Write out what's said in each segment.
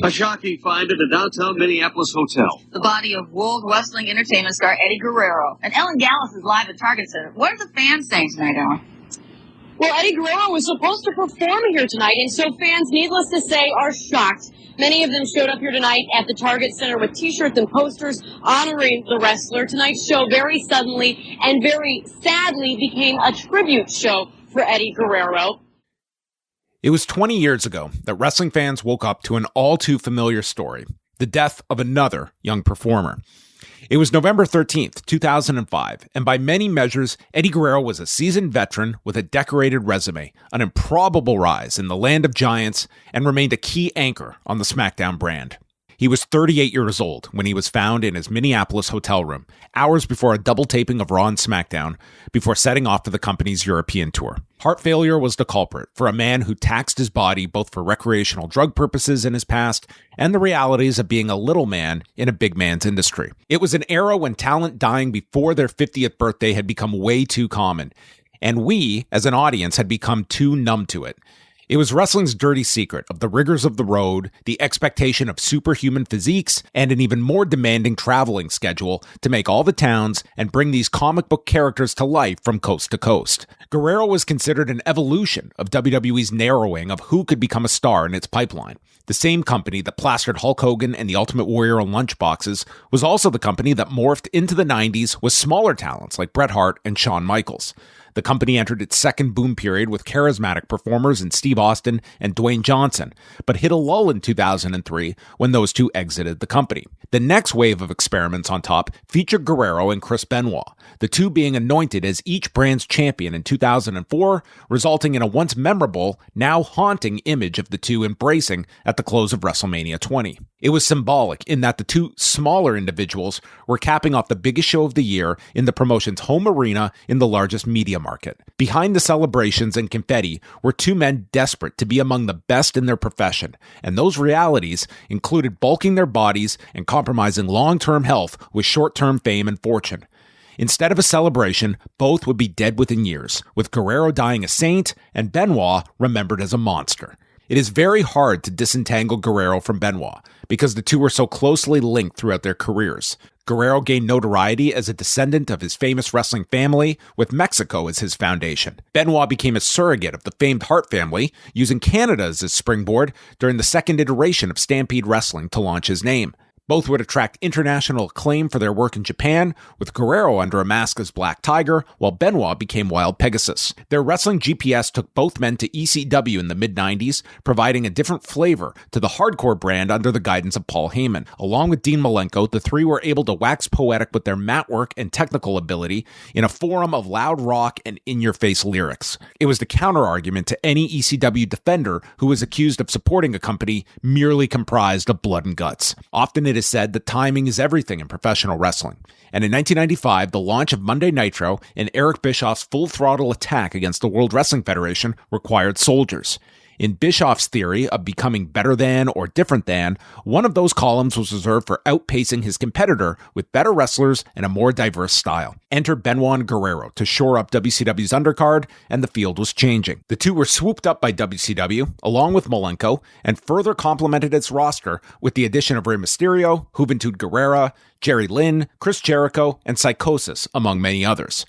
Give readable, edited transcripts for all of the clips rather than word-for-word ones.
A shocking find at a downtown Minneapolis hotel. The body of World Wrestling Entertainment star Eddy Guerrero. And Ellen Gallus is live at Target Center. What are the fans saying tonight, Ellen? Well, Eddy Guerrero was supposed to perform here tonight, and so fans, needless to say, are shocked. Many of them showed up here tonight at the Target Center with T-shirts and posters honoring the wrestler. Tonight's show very suddenly and very sadly became a tribute show for Eddy Guerrero. It was 20 years ago that wrestling fans woke up to an all-too-familiar story, the death of another young performer. It was November 13th, 2005, and by many measures, Eddy Guerrero was a seasoned veteran with a decorated resume, an improbable rise in the land of giants, and remained a key anchor on the SmackDown brand. He was 38 years old when he was found in his Minneapolis hotel room, hours before a double taping of Raw and SmackDown, before setting off for the company's European tour. Heart failure was the culprit for a man who taxed his body both for recreational drug purposes in his past and the realities of being a little man in a big man's industry. It was an era when talent dying before their 50th birthday had become way too common, and we, as an audience, had become too numb to it. It was wrestling's dirty secret of the rigors of the road, the expectation of superhuman physiques, and an even more demanding traveling schedule to make all the towns and bring these comic book characters to life from coast to coast. Guerrero was considered an evolution of WWE's narrowing of who could become a star in its pipeline. The same company that plastered Hulk Hogan and the Ultimate Warrior on lunchboxes was also the company that morphed into the 90s with smaller talents like Bret Hart and Shawn Michaels. The company entered its second boom period with charismatic performers in Steve Austin and Dwayne Johnson, but hit a lull in 2003 when those two exited the company. The next wave of experiments on top featured Guerrero and Chris Benoit, the two being anointed as each brand's champion in 2004, resulting in a once memorable, now haunting image of the two embracing at the close of WrestleMania 20. It was symbolic in that the two smaller individuals were capping off the biggest show of the year in the promotion's home arena in the largest media market. Behind the celebrations and confetti were two men desperate to be among the best in their profession, and those realities included bulking their bodies and compromising long-term health with short-term fame and fortune. Instead of a celebration, both would be dead within years, with Guerrero dying a saint and Benoit remembered as a monster. It is very hard to disentangle Guerrero from Benoit, because the two were so closely linked throughout their careers. Guerrero gained notoriety as a descendant of his famous wrestling family, with Mexico as his foundation. Benoit became a surrogate of the famed Hart family, using Canada as his springboard during the second iteration of Stampede Wrestling to launch his name. Both would attract international acclaim for their work in Japan, with Guerrero under a mask as Black Tiger, while Benoit became Wild Pegasus. Their wrestling GPS took both men to ECW in the mid-90s, providing a different flavor to the hardcore brand under the guidance of Paul Heyman. Along with Dean Malenko, the three were able to wax poetic with their mat work and technical ability in a forum of loud rock and in-your-face lyrics. It was the counter-argument to any ECW defender who was accused of supporting a company merely comprised of blood and guts. Often it is said that timing is everything in professional wrestling. And in 1995, the launch of Monday Nitro and Eric Bischoff's full-throttle attack against the World Wrestling Federation required soldiers. In Bischoff's theory of becoming better than or different than, one of those columns was reserved for outpacing his competitor with better wrestlers and a more diverse style. Enter Benoit and Guerrero to shore up WCW's undercard, and the field was changing. The two were swooped up by WCW, along with Malenko, and further complemented its roster with the addition of Rey Mysterio, Juventud Guerrera, Jerry Lynn, Chris Jericho, and Psychosis, among many others.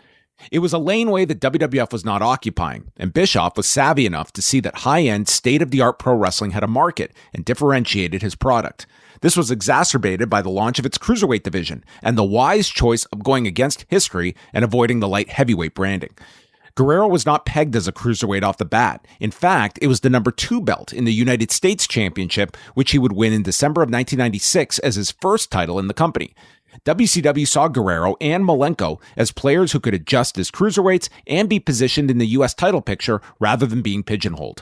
It was a laneway that WWF was not occupying, and Bischoff was savvy enough to see that high-end, state-of-the-art pro wrestling had a market and differentiated his product. This was exacerbated by the launch of its cruiserweight division and the wise choice of going against history and avoiding the light heavyweight branding. Guerrero was not pegged as a cruiserweight off the bat. In fact, it was the number 2 belt in the United States Championship, which he would win in December of 1996 as his first title in the company. WCW saw Guerrero and Malenko as players who could adjust as cruiserweights and be positioned in the U.S. title picture rather than being pigeonholed.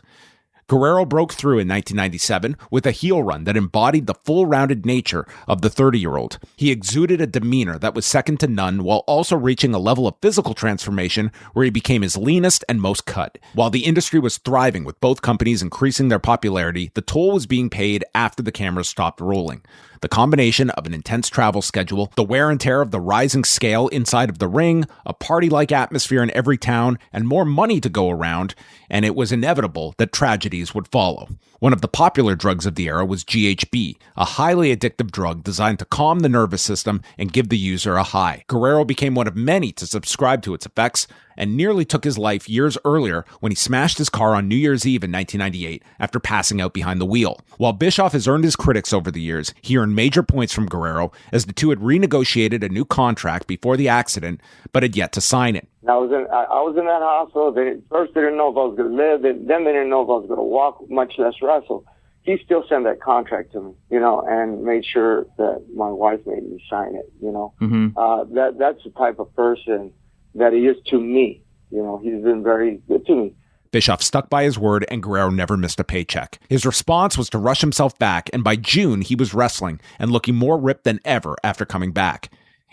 Guerrero broke through in 1997 with a heel run that embodied the full-rounded nature of the 30-year-old. He exuded a demeanor that was second to none while also reaching a level of physical transformation where he became his leanest and most cut. While the industry was thriving with both companies increasing their popularity, the toll was being paid after the cameras stopped rolling. The combination of an intense travel schedule, the wear and tear of the rising scale inside of the ring, a party-like atmosphere in every town, and more money to go around, and it was inevitable that tragedy oddities would follow. One of the popular drugs of the era was GHB, a highly addictive drug designed to calm the nervous system and give the user a high. Guerrero became one of many to subscribe to its effects and nearly took his life years earlier when he smashed his car on New Year's Eve in 1998 after passing out behind the wheel. While Bischoff has earned his critics over the years, he earned major points from Guerrero as the two had renegotiated a new contract before the accident, but had yet to sign it. I was in that hospital. First, they didn't know if I was going to live. Then they didn't know if I was going to walk, much less wrestle. He still sent that contract to me, and made sure that my wife made me sign it, That's the type of person that he is to me. He's been very good to me. Bischoff stuck by his word, and Guerrero never missed a paycheck. His response was to rush himself back, and by June, he was wrestling and looking more ripped than ever after coming back.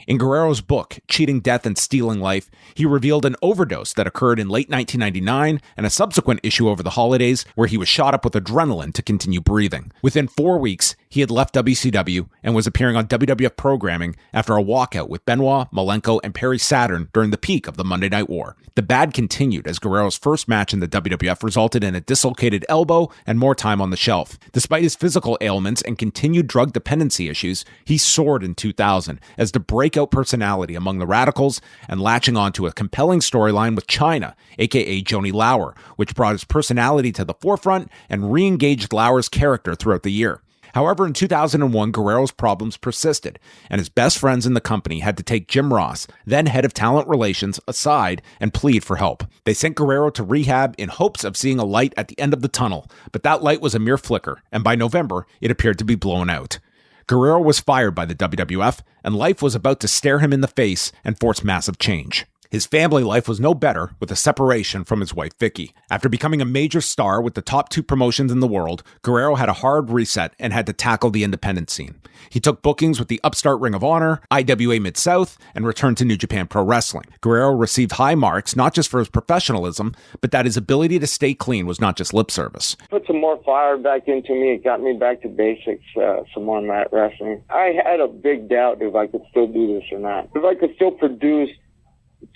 In Guerrero's book, Cheating Death and Stealing Life, he revealed an overdose that occurred in late 1999 and a subsequent issue over the holidays where he was shot up with adrenaline to continue breathing. Within 4 weeks, he had left WCW and was appearing on WWF programming after a walkout with Benoit, Malenko, and Perry Saturn during the peak of the Monday Night War. The bad continued as Guerrero's first match in the WWF resulted in a dislocated elbow and more time on the shelf. Despite his physical ailments and continued drug dependency issues, he soared in 2000 as the breakout personality among the Radicals and latching onto a compelling storyline with Chyna, aka Joni Lauer, which brought his personality to the forefront and re-engaged Lauer's character throughout the year. However, in 2001, Guerrero's problems persisted, and his best friends in the company had to take Jim Ross, then head of talent relations, aside and plead for help. They sent Guerrero to rehab in hopes of seeing a light at the end of the tunnel, but that light was a mere flicker, and by November, it appeared to be blown out. Guerrero was fired by the WWF, and life was about to stare him in the face and force massive change. His family life was no better with a separation from his wife Vicky. After becoming a major star with the top two promotions in the world, Guerrero had a hard reset and had to tackle the independent scene. He took bookings with the upstart Ring of Honor, IWA Mid-South, and returned to New Japan Pro Wrestling. Guerrero received high marks not just for his professionalism, but that his ability to stay clean was not just lip service. Put some more fire back into me. It got me back to basics, some more mat wrestling. I had a big doubt if I could still do this or not. If I could still produce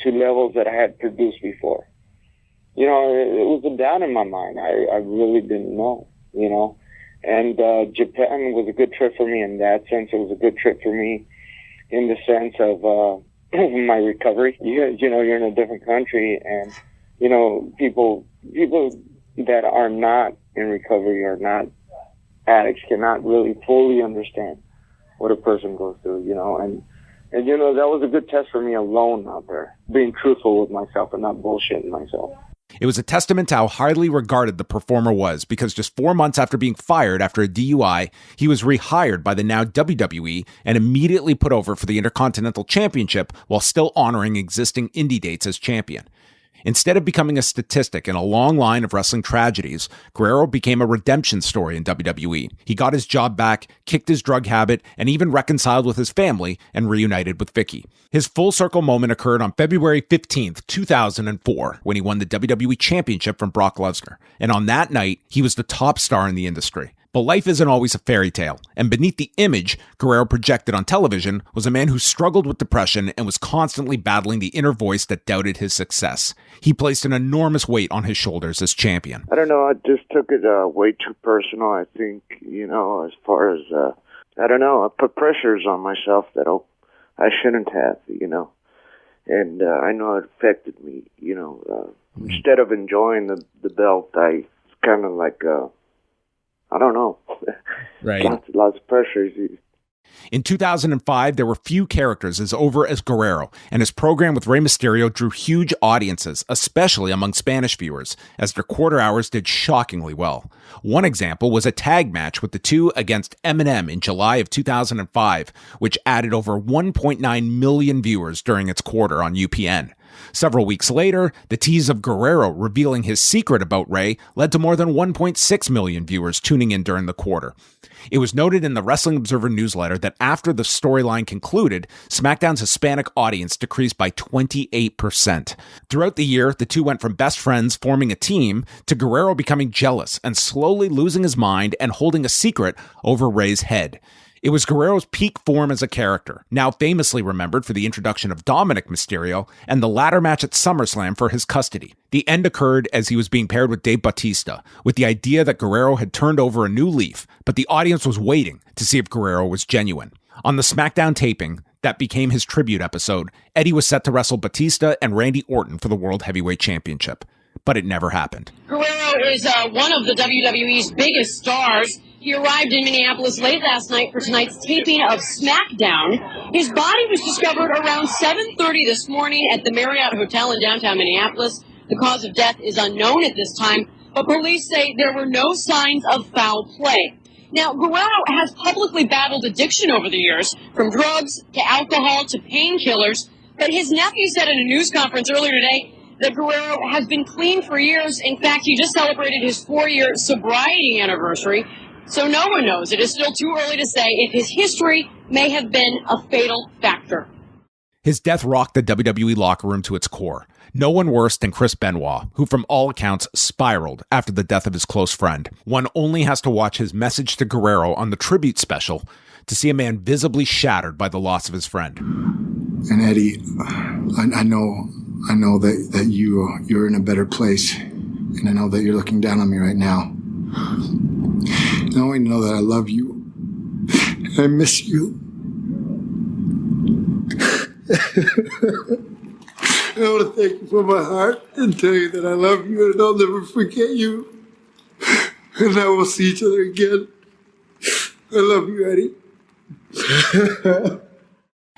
to levels that I had produced before. It was a doubt in my mind. I really didn't know, And Japan was a good trip for me in that sense. It was a good trip for me in the sense of my recovery. You're in a different country, and, people that are not in recovery or not addicts cannot really fully understand what a person goes through, And, that was a good test for me alone out there, being truthful with myself and not bullshitting myself. It was a testament to how highly regarded the performer was because just 4 months after being fired after a DUI, he was rehired by the now WWE and immediately put over for the Intercontinental Championship while still honoring existing indie dates as champion. Instead of becoming a statistic in a long line of wrestling tragedies, Guerrero became a redemption story in WWE. He got his job back, kicked his drug habit, and even reconciled with his family and reunited with Vicky. His full circle moment occurred on February 15th, 2004, when he won the WWE Championship from Brock Lesnar. And on that night, he was the top star in the industry. But life isn't always a fairy tale, and beneath the image Guerrero projected on television was a man who struggled with depression and was constantly battling the inner voice that doubted his success. He placed an enormous weight on his shoulders as champion. I don't know, I just took it way too personal, I think, as far as, I put pressures on myself that I shouldn't have, and I know it affected me, Instead of enjoying the belt, I kind of like, I don't know. Right. Lots of pressures. In 2005, there were few characters as over as Guerrero, and his program with Rey Mysterio drew huge audiences, especially among Spanish viewers, as their quarter hours did shockingly well. One example was a tag match with the two against Eminem in July of 2005, which added over 1.9 million viewers during its quarter on UPN. Several weeks later, the tease of Guerrero revealing his secret about Rey led to more than 1.6 million viewers tuning in during the quarter. It was noted in the Wrestling Observer newsletter that after the storyline concluded, SmackDown's Hispanic audience decreased by 28%. Throughout the year, the two went from best friends forming a team to Guerrero becoming jealous and slowly losing his mind and holding a secret over Rey's head. It was Guerrero's peak form as a character, now famously remembered for the introduction of Dominic Mysterio and the ladder match at SummerSlam for his custody. The end occurred as he was being paired with Dave Bautista, with the idea that Guerrero had turned over a new leaf, but the audience was waiting to see if Guerrero was genuine. On the SmackDown taping that became his tribute episode, Eddy was set to wrestle Batista and Randy Orton for the World Heavyweight Championship, but it never happened. Guerrero is one of the WWE's biggest stars. He arrived in Minneapolis late last night for tonight's taping of SmackDown. His body was discovered around 7:30 this morning at the Marriott Hotel in downtown Minneapolis. The cause of death is unknown at this time, but police say there were no signs of foul play. Now, Guerrero has publicly battled addiction over the years, from drugs to alcohol to painkillers, but his nephew said in a news conference earlier today that Guerrero has been clean for years. In fact, he just celebrated his 4-year sobriety anniversary. So no one knows. It is still too early to say if his history may have been a fatal factor. His death rocked the WWE locker room to its core. No one worse than Chris Benoit, who from all accounts spiraled after the death of his close friend. One only has to watch his message to Guerrero on the tribute special to see a man visibly shattered by the loss of his friend. And Eddy, I know that you're in a better place, and I know that you're looking down on me right now. And I want you to know that I love you. I miss you. I want to thank you from my heart and tell you that I love you and I'll never forget you. And I will see each other again. I love you, Eddy.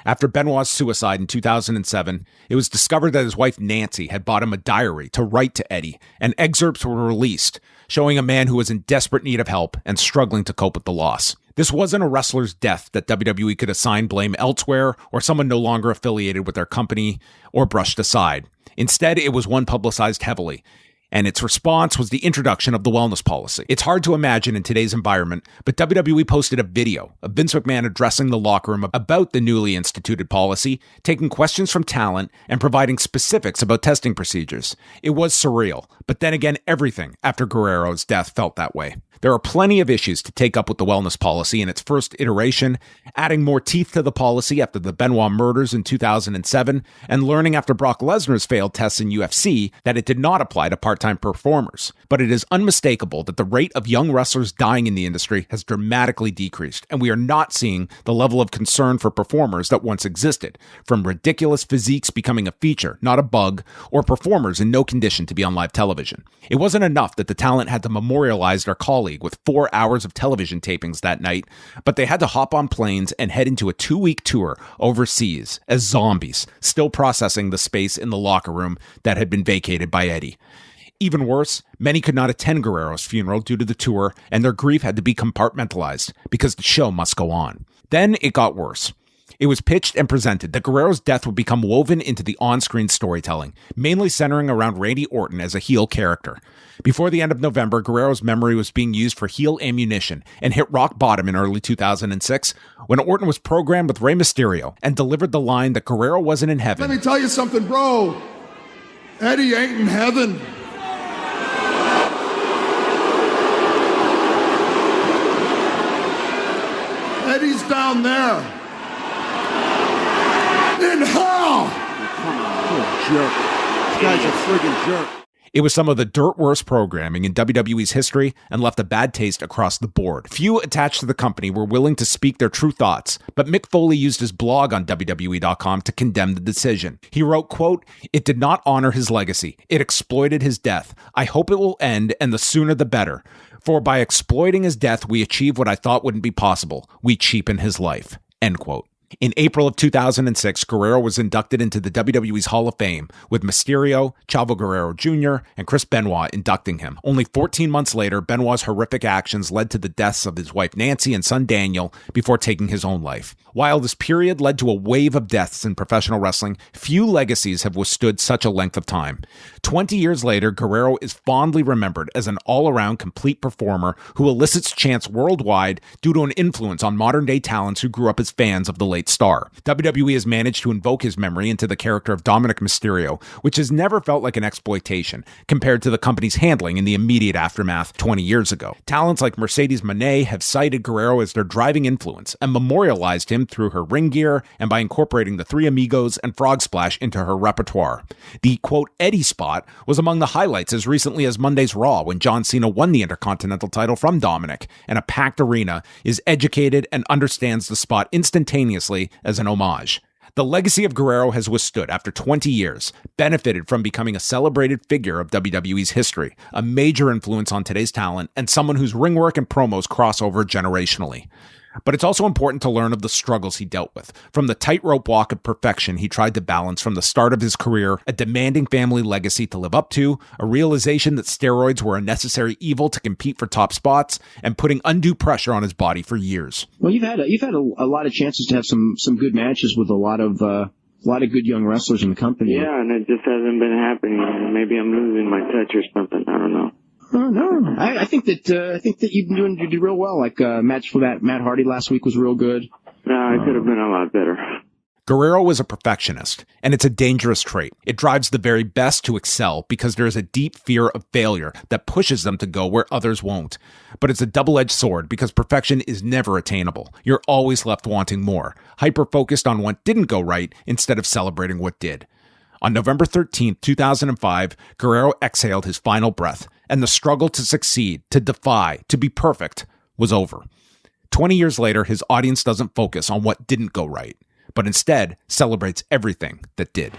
After Benoit's suicide in 2007, it was discovered that his wife Nancy had bought him a diary to write to Eddy, and excerpts were released showing a man who was in desperate need of help and struggling to cope with the loss. This wasn't a wrestler's death that WWE could assign blame elsewhere or someone no longer affiliated with their company or brushed aside. Instead, it was one publicized heavily, and its response was the introduction of the wellness policy. It's hard to imagine in today's environment, but WWE posted a video of Vince McMahon addressing the locker room about the newly instituted policy, taking questions from talent, and providing specifics about testing procedures. It was surreal, but then again, everything after Guerrero's death felt that way. There are plenty of issues to take up with the wellness policy in its first iteration, adding more teeth to the policy after the Benoit murders in 2007, and learning after Brock Lesnar's failed tests in UFC that it did not apply to part-time performers. But it is unmistakable that the rate of young wrestlers dying in the industry has dramatically decreased, and we are not seeing the level of concern for performers that once existed, from ridiculous physiques becoming a feature, not a bug, or performers in no condition to be on live television. It wasn't enough that the talent had to memorialize their colleague with 4 hours of television tapings that night, but they had to hop on planes and head into a 2-week tour overseas as zombies, still processing the space in the locker room that had been vacated by Eddy. Even worse, many could not attend Guerrero's funeral due to the tour, and their grief had to be compartmentalized because the show must go on. Then it got worse. It was pitched and presented that Guerrero's death would become woven into the on-screen storytelling, mainly centering around Randy Orton as a heel character. Before the end of November, Guerrero's memory was being used for heel ammunition and hit rock bottom in early 2006 when Orton was programmed with Rey Mysterio and delivered the line that Guerrero wasn't in heaven. Let me tell you something, bro. Eddy ain't in heaven. Eddy's down there. In hell! Come on, you're a jerk. This guy's a friggin' jerk. It was some of the dirt worst programming in WWE's history and left a bad taste across the board. Few attached to the company were willing to speak their true thoughts, but Mick Foley used his blog on WWE.com to condemn the decision. He wrote, quote, "It did not honor his legacy. It exploited his death. I hope it will end, and the sooner the better. For by exploiting his death, we achieve what I thought wouldn't be possible. We cheapen his life." End quote. In April of 2006, Guerrero was inducted into the WWE's Hall of Fame, with Mysterio, Chavo Guerrero Jr., and Chris Benoit inducting him. Only 14 months later, Benoit's horrific actions led to the deaths of his wife Nancy and son Daniel before taking his own life. While this period led to a wave of deaths in professional wrestling, few legacies have withstood such a length of time. 20 years later, Guerrero is fondly remembered as an all-around complete performer who elicits chants worldwide due to an influence on modern-day talents who grew up as fans of the late late star. WWE has managed to invoke his memory into the character of Dominic Mysterio, which has never felt like an exploitation compared to the company's handling in the immediate aftermath 20 years ago. Talents like Mercedes Moné have cited Guerrero as their driving influence and memorialized him through her ring gear and by incorporating the Three Amigos and Frog Splash into her repertoire. The, quote, Eddy spot was among the highlights as recently as Monday's Raw when John Cena won the Intercontinental title from Dominic, and a packed arena is educated and understands the spot instantaneously as an homage. The legacy of Guerrero has withstood after 20 years, benefited from becoming a celebrated figure of WWE's history, a major influence on today's talent, and someone whose ring work and promos cross over generationally. But it's also important to learn of the struggles he dealt with. From the tightrope walk of perfection he tried to balance from the start of his career, a demanding family legacy to live up to, a realization that steroids were a necessary evil to compete for top spots, and putting undue pressure on his body for years. Well, you've had a lot of chances to have some good matches with a lot of good young wrestlers in the company. Yeah, and it just hasn't been happening. Maybe I'm losing my touch or something. I don't know. Oh, no. I think that you've been doing real well. Like match for that Matt Hardy last week was real good. No, it could have been a lot better. Guerrero was a perfectionist, and it's a dangerous trait. It drives the very best to excel because there is a deep fear of failure that pushes them to go where others won't. But it's a double-edged sword because perfection is never attainable. You're always left wanting more, hyper-focused on what didn't go right instead of celebrating what did. On November 13th, 2005, Guerrero exhaled his final breath, and the struggle to succeed, to defy, to be perfect was over. 20 years later, his audience doesn't focus on what didn't go right, but instead celebrates everything that did.